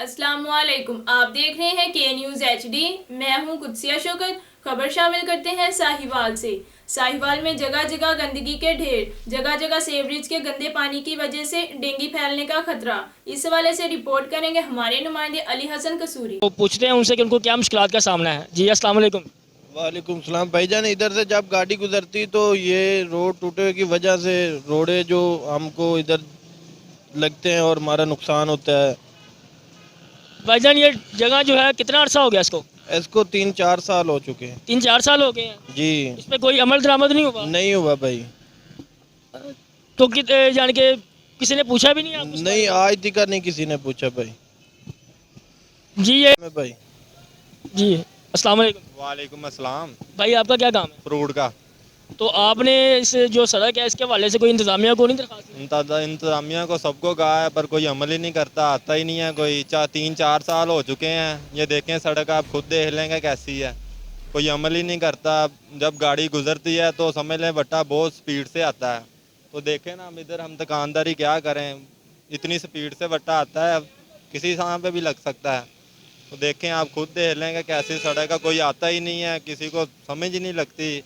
السلام علیکم، آپ دیکھ رہے ہیں کے نیوز ایچ ڈی۔ میں ہوں قدسیہ شوکت۔ خبر شامل کرتے ہیں ساہیوال سے۔ ساہیوال میں جگہ جگہ گندگی کے ڈھیر، جگہ جگہ سیوریج کے گندے پانی کی وجہ سے ڈینگی پھیلنے کا خطرہ۔ اس حوالے سے رپورٹ کریں گے ہمارے نمائندے علی حسن قصوری۔ تو پوچھتے ہیں ان سے کہ ان کو کیا مشکلات کا سامنا ہے۔ جی السلام علیکم۔ وعلیکم السلام بھائی جان، ادھر سے جب گاڑی گزرتی تو یہ روڈ ٹوٹے کی وجہ سے روڈیں جو ہم کو ادھر لگتے ہیں اور ہمارا نقصان ہوتا ہے۔ بھائی جان یہ جگہ جو ہے کتنا عرصہ ہو گیا اس کو؟ اس کو 3-4 سال ہو چکے ہیں 3-4 سال ہو گئے ہیں۔ جی۔ اس میں کوئی عمل درآمد نہیں ہوا؟ نہیں ہوا بھائی، تو یعنی کہ کسی نے پوچھا بھی نہیں آپ کو اس بارے نہیں میں؟ آج تک نہیں کسی نے پوچھا بھائی۔ جی یہ میں بھائی جی السلام علیکم۔ وعلیکم السلام۔ بھائی آپ کا کیا کام ہے؟ فروٹ کا تو آپ نے اس جو سڑک ہے اس کے حوالے سے کوئی انتظامیہ کو نہیں درخواست دی؟ انتظامیہ کو سب کو کہا ہے پر کوئی عمل ہی نہیں کرتا، آتا ہی نہیں ہے کوئی۔ 3-4 سال ہو چکے ہیں، یہ دیکھیں سڑک آپ خود دیکھ لیں گے کیسی ہے، کوئی عمل ہی نہیں کرتا۔ جب گاڑی گزرتی ہے تو سمجھ لیں بٹا بہت سپیڈ سے آتا ہے، تو دیکھیں نا ہم دکانداری کیا کریں، اتنی سپیڈ سے بٹا آتا ہے کسی سام پہ بھی لگ سکتا ہے۔ تو دیکھیں آپ خود دیکھ لیں گے کیسی سڑک ہے، کوئی آتا ہی نہیں ہے، کسی کو سمجھ ہی نہیں لگتی۔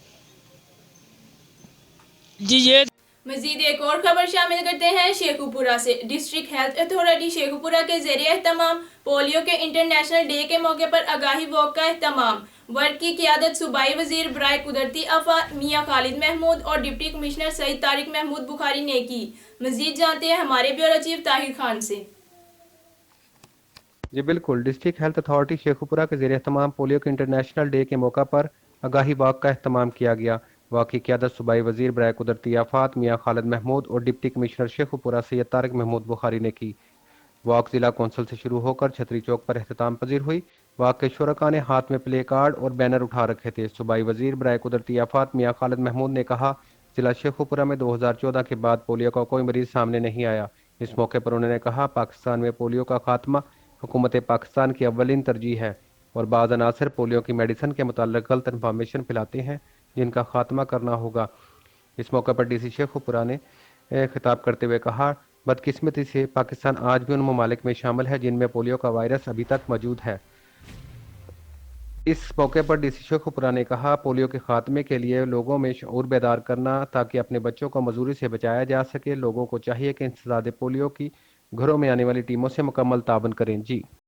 جی یہ مزید ایک اور خبر شامل کرتے ہیں شیخو پورہ سے۔ ڈسٹرکٹ ہیلتھ اتھارٹی شیخو پورہ کے زیر اہتمام پولیو کے انٹرنیشنل ڈے کے موقع پر آگاہی واک کا اہتمام۔ ورک کی قیادت صوبائی وزیر برائے قدرتی آفات میاں خالد محمود اور ڈپٹی کمشنر سید طارق محمود بخاری نے کی۔ مزید جانتے ہیں ہمارے بیورو چیف طاہر خان سے۔ جی بالکل، ڈسٹرکٹ ہیلتھ اتھارٹی شیخو پورہ کے زیر اہتمام پولیو کے انٹرنیشنل ڈے کے موقع پر آگاہی واک کا اہتمام کیا گیا۔ واک کی قیادت صوبائی وزیر برائے قدرتی آفات میاں خالد محمود اور ڈپٹی کمشنر شیخو پورہ سید طارق محمود بخاری نے کی۔ واک ضلع کونسل سے شروع ہو کر چھتری چوک پر اختتام پذیر ہوئی۔ واک کے شرکاء نے ہاتھ میں پلے کارڈ اور بینر اٹھا رکھے تھے۔ صوبائی وزیر برائے قدرتی آفات میاں خالد محمود نے کہا، ضلع شیخو پورہ میں 2014 کے بعد پولیو کا کوئی مریض سامنے نہیں آیا۔ اس موقع پر انہوں نے کہا، پاکستان میں پولیو کا خاتمہ حکومت پاکستان کی اولین ترجیح ہے اور بعض عناصر پولیو کی میڈیسن کے متعلق غلط انفارمیشن پھیلاتے ہیں جن کا خاتمہ کرنا ہوگا۔ اس موقع پر ڈی سی شیخو پورہ نے خطاب کرتے ہوئے کہا، بدقسمتی سے پاکستان آج بھی ان ممالک میں شامل ہے جن میں پولیو کا وائرس ابھی تک موجود ہے۔ اس موقع پر ڈی سی شیخو پورہ نے کہا، پولیو کے خاتمے کے لیے لوگوں میں شعور بیدار کرنا تاکہ اپنے بچوں کو مزوری سے بچایا جا سکے۔ لوگوں کو چاہیے کہ انسداد پولیو کی گھروں میں آنے والی ٹیموں سے مکمل تعاون کریں۔ جی